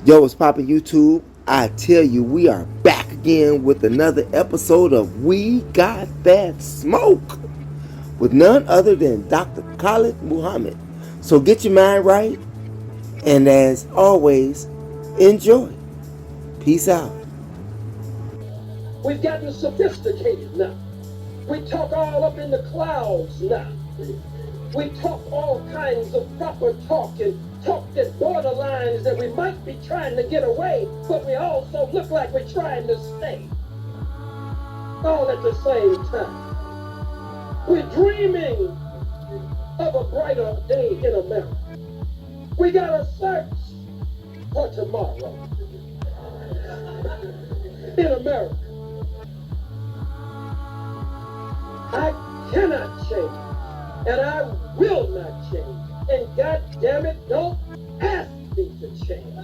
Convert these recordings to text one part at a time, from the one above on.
Yo, what's poppin' YouTube? I tell you, we are back again with another episode of We Got That Smoke with none other than Dr. Khalid Muhammad. So get your mind right, and as always, enjoy. Peace out. We've gotten sophisticated now. We talk all up in the clouds now. We talk all kinds of proper talk and talk that borderlines that we might be trying to get away, but we also look like we're trying to stay. All at the same time. We're dreaming of a brighter day in America. We gotta search for tomorrow in America. I cannot change. And I will not change. And God damn it, don't ask me to change.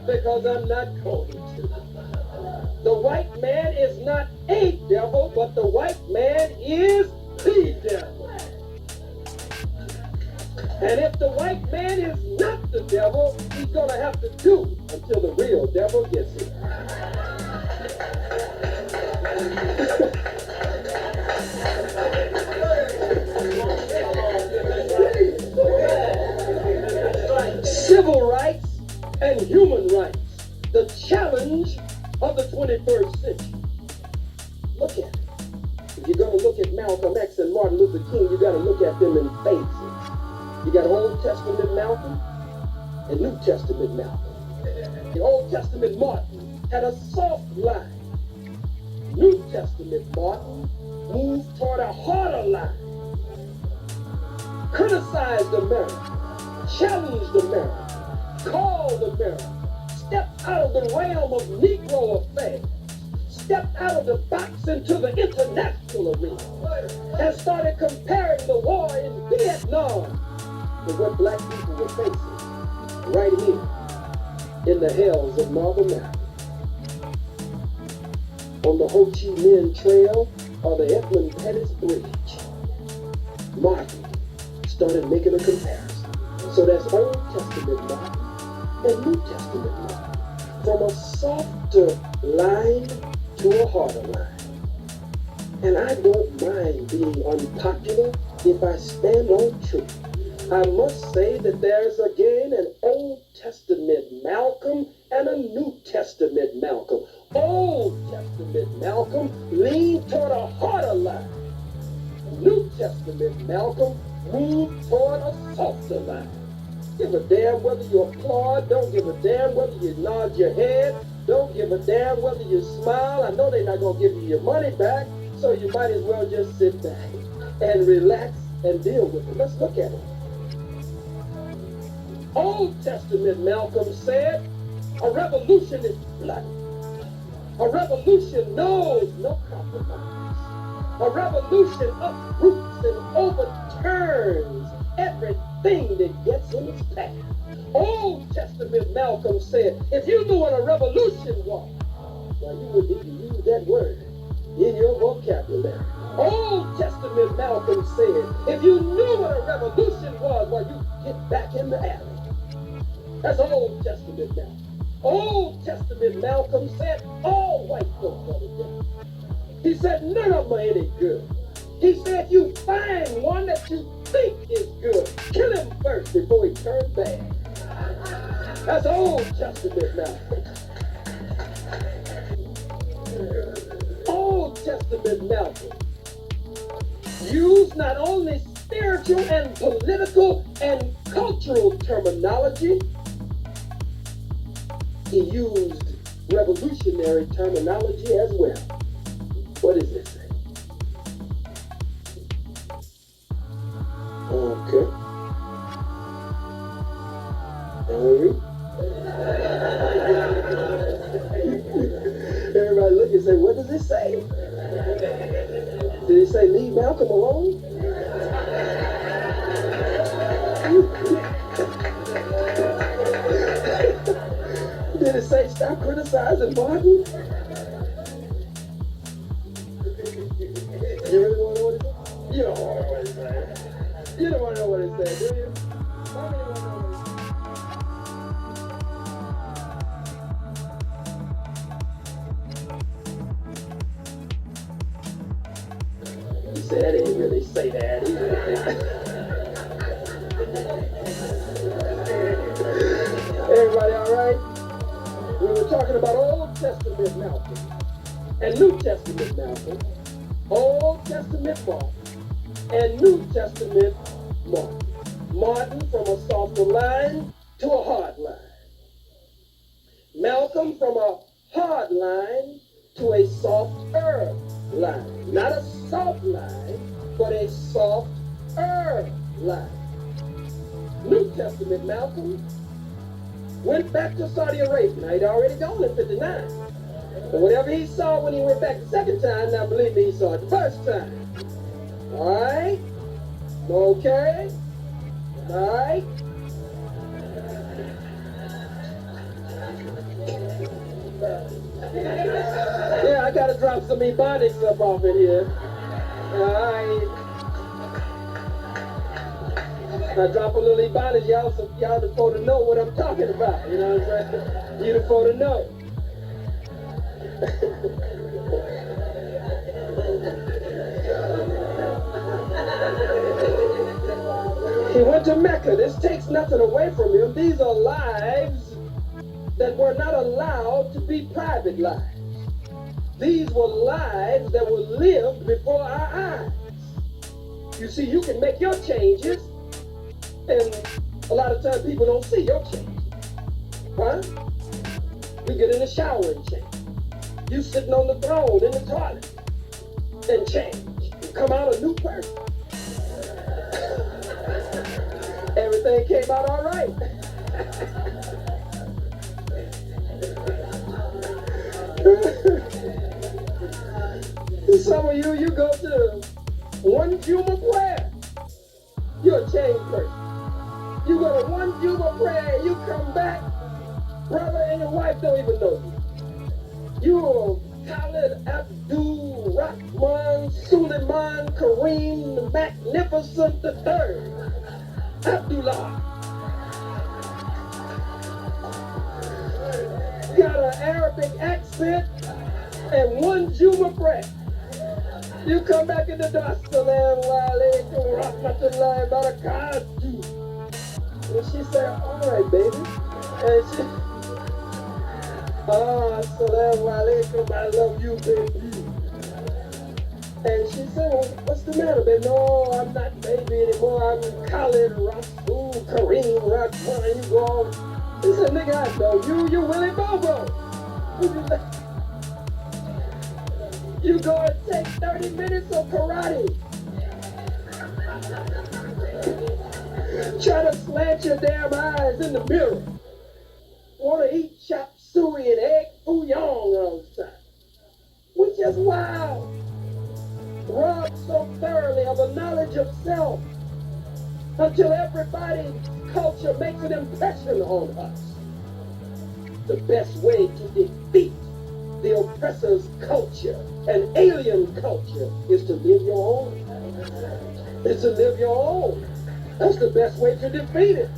Because I'm not going to. The white man is not a devil, but the white man is the devil. And if the white man is not the devil, he's going to have to do until the real devil gets here. Civil rights and human rights, the challenge of the 21st century. Look at it. If you're going to look at Malcolm X and Martin Luther King, you got to look at them in phases. You got Old Testament Malcolm and New Testament Malcolm. The Old Testament Martin had a soft line. New Testament Martin moved toward a harder line. Criticized America, challenged America, called America, stepped out of the realm of Negro affairs, stepped out of the box into the international arena, and started comparing the war in Vietnam to what black people were facing right here in the hells of North America. On the Ho Chi Minh Trail or the Edmund Pettus Bridge, Martin started making a comparison. So that's Old Testament Martin and New Testament Martin. From a softer line to a harder line. And I don't mind being unpopular if I stand on truth. I must say that there's again an Old Testament Malcolm and a New Testament Malcolm. Old Testament Malcolm leaned toward a harder line. New Testament Malcolm moved toward a softer line. Give a damn whether you applaud, don't give a damn whether you nod your head, don't give a damn whether you smile. I know they're not going to give you your money back, so you might as well just sit back and relax and deal with it. Let's look at it. Old Testament Malcolm said, a revolution is bloody. A revolution knows no compromise. A revolution uproots and overturns everything that gets in its path. Old Testament Malcolm said, if you knew what a revolution was, well, you would need to use that word in your vocabulary. Old Testament Malcolm said, if you knew what a revolution was, well, you get back in the alley. That's Old Testament Malcolm. Old Testament Malcolm said, all white folks are the devil. He said, none of them are any good. He said, if you find one that you think is good, kill him first before he turns bad. That's Old Testament Malcolm. Old Testament Malcolm used not only spiritual and political and cultural terminology, he used revolutionary terminology as well. What does this say? Okay. Everybody look and say, what does it say? Did it say leave Malcolm alone? Did it say stop criticizing Martin? You really want to know what it says? You don't want to know what it says. You don't want to know what it says, do you? How many want to know what it says? said that didn't really say that. Everybody all right? We were talking about Old Testament Malcolm and New Testament Malcolm, Old Testament Mark, and New Testament Martin. Martin from a softer line to a hard line. Malcolm from a hard line to a softer line. Not a soft line, but a softer line. New Testament Malcolm went back to Saudi Arabia. Now, he'd already gone in 59. But whatever he saw when he went back the second time, now believe me, he saw it the first time. All right? Okay? All right? Yeah, I gotta drop some ebonics up off in here. All right. I drop a little ebonics, y'all the folk to know what I'm talking about. You know what I'm saying? You the folk to know. He went to Mecca. This takes nothing away from him. These are lives that were not allowed to be private lives. These were lives that were lived before our eyes. You see, you can make your changes, and a lot of times people don't see your changes. Huh? You get in the shower and change. You sitting on the throne in the toilet and change. You come out a new person. Everything came out all right. Some of you go to one Juma prayer, you're a changed person. You go to one Juma prayer and you come back, brother and your wife don't even know you. You're Khalid, Abdul, Rahman, Suleiman, Kareem, the Magnificent III, Abdullah. Got an Arabic accent and one Juma prayer. You come back in the door, Assalamu alaikum, rahmatullahi barakatuh. And she said, all right, baby. And she, assalamu alaikum, I love you, baby. And she said, well, what's the matter, baby? No, I'm not baby anymore. I'm Khalid, Rasul, Kareem, Rahman. You go on. He said, nigga, I know you. You Willie Bobo. You go and take 30 minutes of karate. Try to slant your damn eyes in the mirror. Want to eat chop suey and egg fouillon all the time. We just wild. Robbed so thoroughly of the knowledge of self until everybody's culture makes an impression on us. The best way to defeat the oppressor's culture and alien culture is to live your own. It's to live your own. That's the best way to defeat it.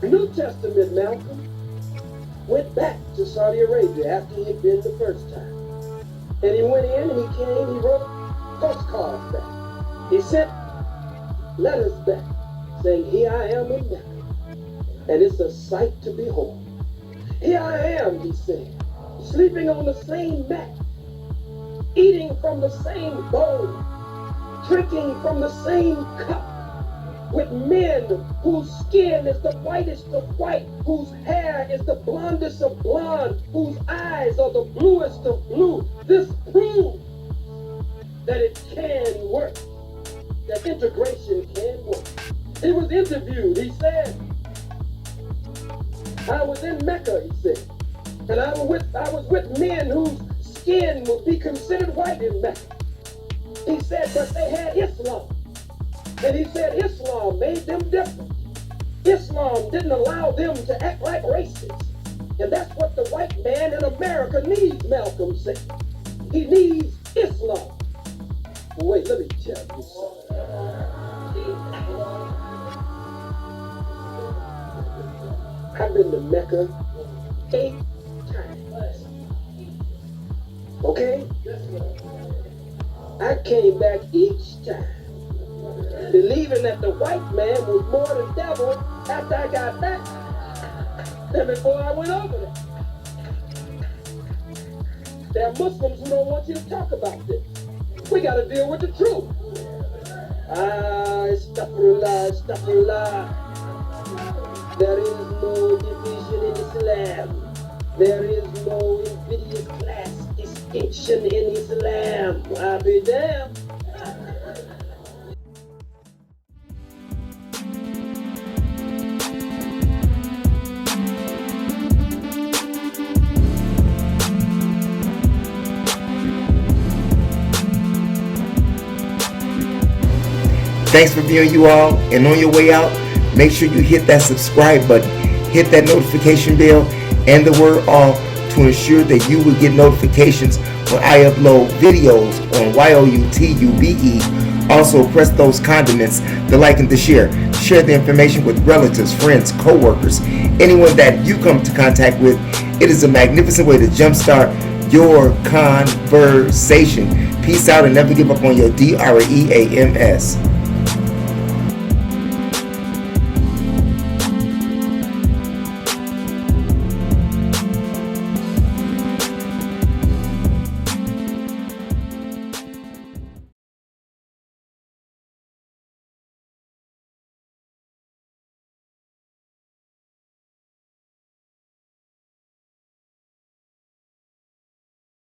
New Testament Malcolm went back to Saudi Arabia after he had been the first time. And he went in and he came, he wrote postcards back. He sent letters back saying, here I am in Mecca. And it's a sight to behold. Here I am, he said, sleeping on the same mat, eating from the same bowl, drinking from the same cup, with men whose skin is the whitest of white, whose hair is the blondest of blonde, whose eyes are the bluest of blue. This proves that it can work, that integration can work. He was interviewed, he said, I was in Mecca, he said, and I was with men whose skin would be considered white in Mecca. He said, but they had Islam. And he said Islam made them different. Islam didn't allow them to act like racists. And that's what the white man in America needs, Malcolm said. He needs Islam. Well, wait, let me tell you something. I've been to Mecca 8 times. Okay? I came back each time, believing that the white man was more the devil after I got back than before I went over there. There are Muslims who don't want you to talk about this. We got to deal with the truth. Astaghfirullah, astaghfirullah. There is no division in Islam. There is no invidious class distinction in Islam. I'll be damned. Thanks for viewing, you all. And on your way out, make sure you hit that subscribe button, hit that notification bell, and the word all to ensure that you will get notifications when I upload videos on YOUTUBE. Also, press those condiments, the like and the share. Share the information with relatives, friends, co-workers, anyone that you come to contact with. It is a magnificent way to jumpstart your conversation. Peace out and never give up on your DREAMS.